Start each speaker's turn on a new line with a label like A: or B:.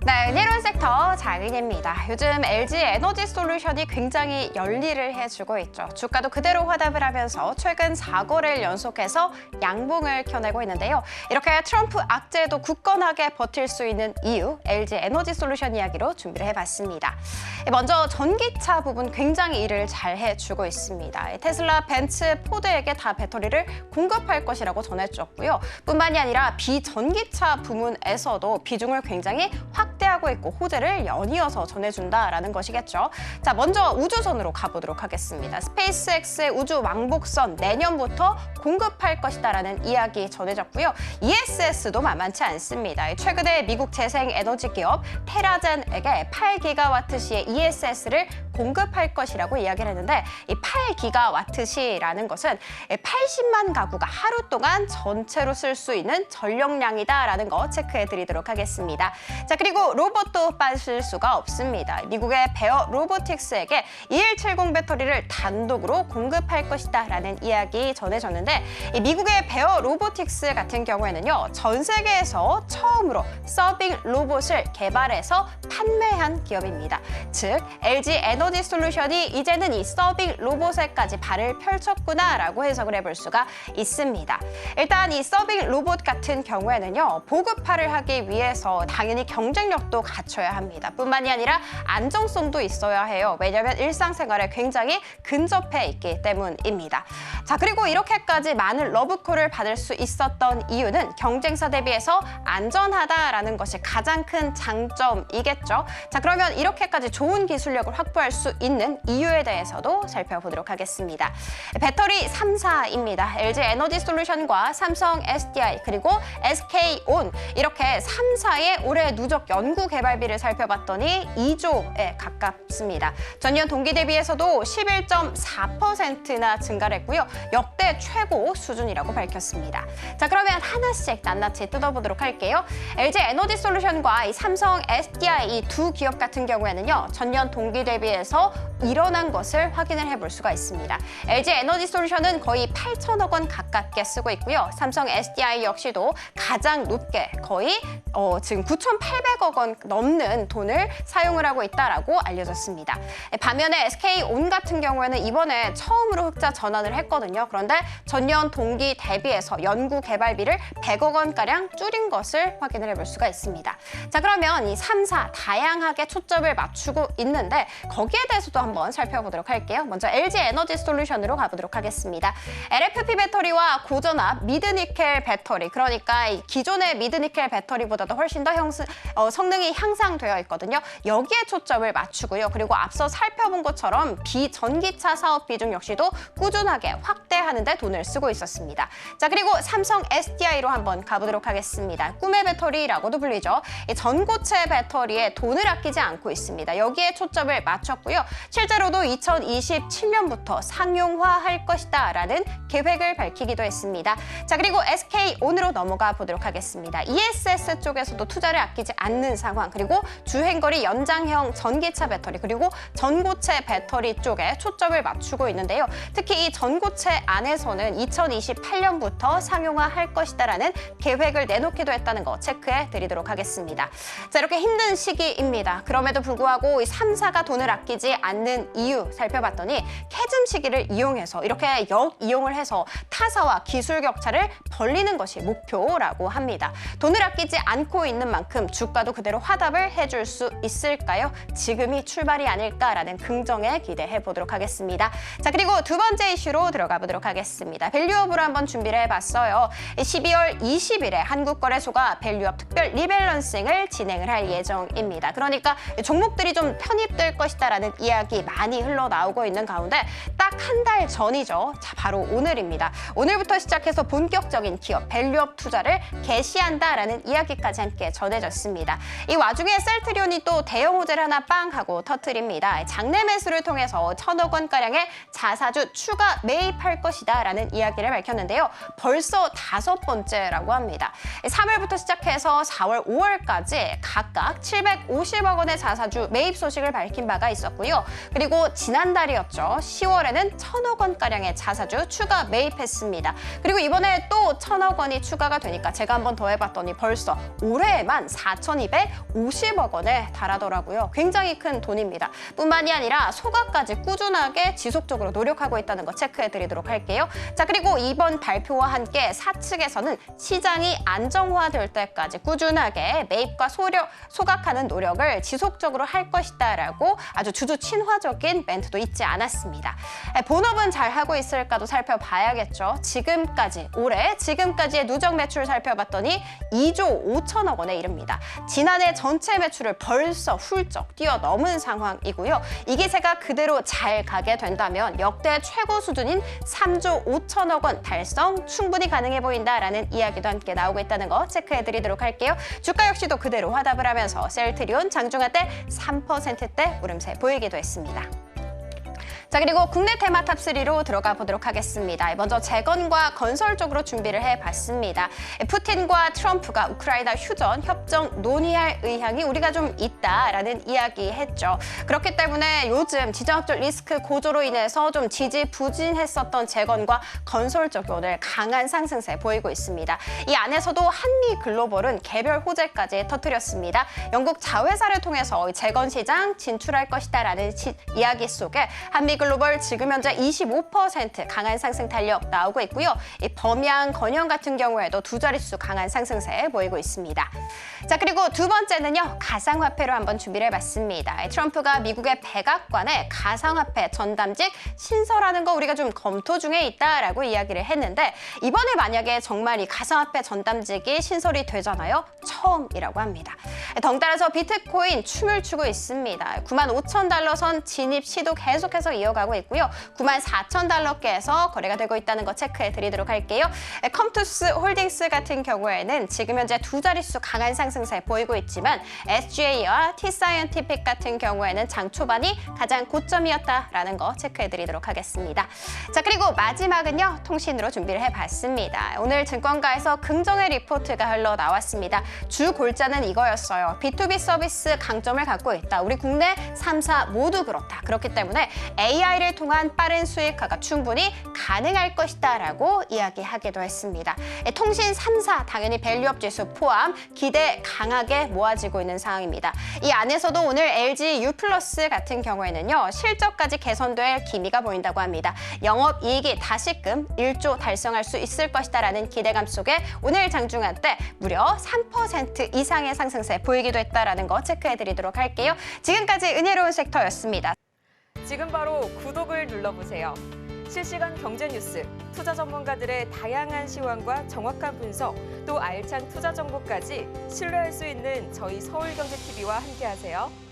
A: 네, 은혜로운 섹터 장인입니다. 요즘 LG 에너지 솔루션이 굉장히 열일을 해주고 있죠. 주가도 그대로 화답을 하면서 최근 4거래일 연속해서 양봉을 켜내고 있는데요. 이렇게 트럼프 악재에도 굳건하게 버틸 수 있는 이유, LG 에너지 솔루션 이야기로 준비를 해봤습니다. 먼저 전기차 부분 굉장히 일을 잘 해주고 있습니다. 테슬라, 벤츠, 포드에게 다 배터리를 공급할 것이라고 전해줬고요. 뿐만이 아니라 비전기차 부문에서도 비중을 굉장히 확대하고 있고 호재를 연이어서 전해준다라는 것이겠죠. 자, 먼저 우주선으로 가보도록 하겠습니다. 스페이스X의 우주 왕복선 내년부터 공급할 것이다라는 이야기 전해졌고요. ESS도 만만치 않습니다. 최근에 미국 재생에너지 기업 테라젠에게 8기가와트시의 ESS를 공급할 것이라고 이야기를 했는데 이 8기가와트시라는 것은 80만 가구가 하루 동안 전체로 쓸 수 있는 전력량이다라는 거 체크해 드리도록 하겠습니다. 자, 그리고 로봇도 빠질 수가 없습니다. 미국의 베어 로보틱스에게 2170 배터리를 단독으로 공급할 것이다라는 이야기 전해졌는데 이 미국의 베어 로보틱스 같은 경우에는요. 전 세계에서 처음으로 서빙 로봇을 개발해서 판매한 기업입니다. 즉 LG 에너지 솔루션이 이제는 이 서빙 로봇에까지 발을 펼쳤구나라고 해석을 해볼 수가 있습니다. 일단 이 서빙 로봇 같은 경우에는요. 보급화를 하기 위해서 당연히 경쟁력도 갖춰야 합니다. 뿐만이 아니라 안정성도 있어야 해요. 왜냐하면 일상생활에 굉장히 근접해 있기 때문입니다. 자, 그리고 이렇게까지 많은 러브콜을 받을 수 있었던 이유는 경쟁사 대비해서 안전하다라는 것이 가장 큰 장점이겠죠. 자, 그러면 이렇게까지 좋은 기술력을 확보할 수 있는 이유에 대해서도 살펴보도록 하겠습니다. 배터리 3사입니다. LG 에너지 솔루션과 삼성 SDI 그리고 SK온 이렇게 3사의 올해 누적 연구 개발비를 살펴봤더니 2조에 가깝습니다. 전년 동기 대비해서도 11.4%나 증가를 했고요. 역대 최고 수준이라고 밝혔습니다. 자, 그러면 하나씩 낱낱이 뜯어보도록 할게요. LG 에너지 솔루션과 이 삼성 SDI 이 두 기업 같은 경우에는요. 전년 동기 대비해서 일어난 것을 확인을 해볼 수가 있습니다. LG 에너지 솔루션은 거의 8천억 원 가깝게 쓰고 있고요. 삼성 SDI 역시도 가장 높게 거의 지금 9,800억 원 넘는 돈을 사용을 하고 있다라고 알려졌습니다. 반면에 SK온 같은 경우에는 이번에 처음으로 흑자 전환을 했거든요. 그런데 전년 동기 대비해서 연구 개발비를 100억 원가량 줄인 것을 확인을 해볼 수가 있습니다. 자, 그러면 이 3사 다양하게 초점을 맞추고 있는데 거기에 대해서도 한번 살펴보도록 할게요. 먼저 LG 에너지 솔루션으로 가보도록 하겠습니다. LFP 배터리와 고전압 미드니켈 배터리, 그러니까 이 기존의 미드니켈 배터리보다도 훨씬 더 성능이 향상되어 있거든요. 여기에 초점을 맞추고요. 그리고 앞서 살펴본 것처럼 비전기차 사업 비중 역시도 꾸준하게 확대하는 데 돈을 쓰고 있었습니다. 자, 그리고 삼성 SDI로 한번 가보도록 하겠습니다. 꿈의 배터리라고도 불리죠. 이 전고체 배터리에 돈을 아끼지 않고 있습니다. 여기에 초점을 맞췄고요. 실제로도 2027년부터 상용화할 것이다 라는 계획을 밝히기도 했습니다. 자, 그리고 SK온으로 넘어가 보도록 하겠습니다. ESS 쪽에서도 투자를 아끼지 않는 상황, 그리고 주행거리 연장형 전기차 배터리, 그리고 전고체 배터리 쪽에 초점을 맞추고 있는데요. 특히 이 전고체 안에서는 2028년부터 상용화할 것이다라는 계획을 내놓기도 했다는 거 체크해 드리도록 하겠습니다. 자, 이렇게 힘든 시기입니다. 그럼에도 불구하고 이 3사가 돈을 아끼지 않는 이유 살펴봤더니 캐즘 시기를 이용해서 이렇게 역이용을 해서 타사와 기술 격차를 벌리는 것이 목표라고 합니다. 돈을 아끼지 않고 있는 만큼 주가도 그대로 화답을 해줄 수 있을까요? 지금이 출발이 아닐까라는 긍정에 기대해 보도록 하겠습니다. 자, 그리고 두 번째 이슈로 들어가 보도록 하겠습니다. 밸류업으로 한번 준비를 해봤어요. 12월 20일에 한국거래소가 밸류업 특별 리밸런싱을 진행을 할 예정입니다. 그러니까 종목들이 좀 편입될 것이다라는 이야기 많이 흘러나오고 있는 가운데 딱 한 달 전이죠. 자, 바로 오늘입니다. 오늘부터 시작해서 본격적인 기업 밸류업 투자를 개시한다라는 이야기까지 함께 전해졌습니다. 이 와중에 셀트리온이 또 대형 호재를 하나 빵 하고 터뜨립니다. 장내 매수를 통해서 1,000억 원가량의 자사주 추가 매입할 것이다 라는 이야기를 밝혔는데요. 벌써 5번째라고 합니다. 3월부터 시작해서 4월, 5월까지 각각 750억 원의 자사주 매입 소식을 밝힌 바가 있었고요. 그리고 지난달이었죠. 10월에는 올해는 1,000억 원가량의 자사주 추가 매입했습니다. 그리고 이번에 또 1,000억 원이 추가가 되니까 제가 한번 더 해봤더니 벌써 올해에만 4,250억 원에 달하더라고요. 굉장히 큰 돈입니다. 뿐만이 아니라 소각까지 꾸준하게 지속적으로 노력하고 있다는 거 체크해드리도록 할게요. 자, 그리고 이번 발표와 함께 사측에서는 시장이 안정화될 때까지 꾸준하게 매입과 소각하는 노력을 지속적으로 할 것이다라고 아주 주주 친화적인 멘트도 잊지 않았습니다. 본업은 잘 하고 있을까도 살펴봐야겠죠. 올해 지금까지의 누적 매출 살펴봤더니 2조 5천억 원에 이릅니다. 지난해 전체 매출을 벌써 훌쩍 뛰어넘은 상황이고요. 이 기세가 그대로 잘 가게 된다면 역대 최고 수준인 3조 5천억 원 달성 충분히 가능해 보인다라는 이야기도 함께 나오고 있다는 거 체크해드리도록 할게요. 주가 역시도 그대로 화답을 하면서 셀트리온 장중한 때 3%대 오름세 보이기도 했습니다. 자, 그리고 국내 테마 탑3로 들어가 보도록 하겠습니다. 먼저 재건과 건설 쪽으로 준비를 해봤습니다. 푸틴과 트럼프가 우크라이나 휴전 협정 논의할 의향이 우리가 좀 있다라는 이야기 했죠. 그렇기 때문에 요즘 지정학적 리스크 고조로 인해서 좀 지지부진했었던 재건과 건설 쪽이 오늘 강한 상승세 보이고 있습니다. 이 안에서도 한미글로벌은 개별 호재까지 터뜨렸습니다. 영국 자회사를 통해서 재건 시장 진출할 것이다라는 이야기 속에 한미글로벌 지금 현재 25% 강한 상승 탄력 나오고 있고요. 이 범양, 건영 같은 경우에도 두 자릿수 강한 상승세 보이고 있습니다. 자, 그리고 두 번째는요. 가상화폐로 한번 준비를 해봤습니다. 트럼프가 미국의 백악관에 가상화폐 전담직 신설하는 거 우리가 좀 검토 중에 있다라고 이야기를 했는데 이번에 만약에 정말 이 가상화폐 전담직이 신설이 되잖아요. 처음이라고 합니다. 덩달아서 비트코인 춤을 추고 있습니다. 95,000달러 선 진입 시도 계속해서 이어가고 있고요. 94,000달러께에서 거래가 되고 있다는 거 체크해 드리도록 할게요. 컴투스 홀딩스 같은 경우에는 지금 현재 두 자릿수 강한 상승세 보이고 있지만 SGA와 T-사이언티픽 같은 경우에는 장 초반이 가장 고점이었다라는 거 체크해 드리도록 하겠습니다. 자, 그리고 마지막은요. 통신으로 준비를 해봤습니다. 오늘 증권가에서 긍정의 리포트가 흘러나왔습니다. 주 골자는 이거였어요. B2B 서비스 강점을 갖고 있다. 우리 국내 3사 모두 그렇다. 그렇기 때문에 AI를 통한 빠른 수익화가 충분히 가능할 것이다 라고 이야기하기도 했습니다. 통신 3사 당연히 밸류업 지수 포함 기대 강하게 모아지고 있는 상황입니다. 이 안에서도 오늘 LG U+ 같은 경우에는요. 실적까지 개선될 기미가 보인다고 합니다. 영업이익이 다시금 1조 달성할 수 있을 것이다 라는 기대감 속에 오늘 장중한 때 무려 3% 이상의 상승세 보이기도 했다라는 거 체크해드리도록 할게요. 지금까지 은혜로운 섹터였습니다.
B: 지금 바로 구독을 눌러보세요. 실시간 경제 뉴스, 투자 전문가들의 다양한 시황과 정확한 분석, 또 알찬 투자 정보까지 신뢰할 수 있는 저희 서울경제TV와 함께하세요.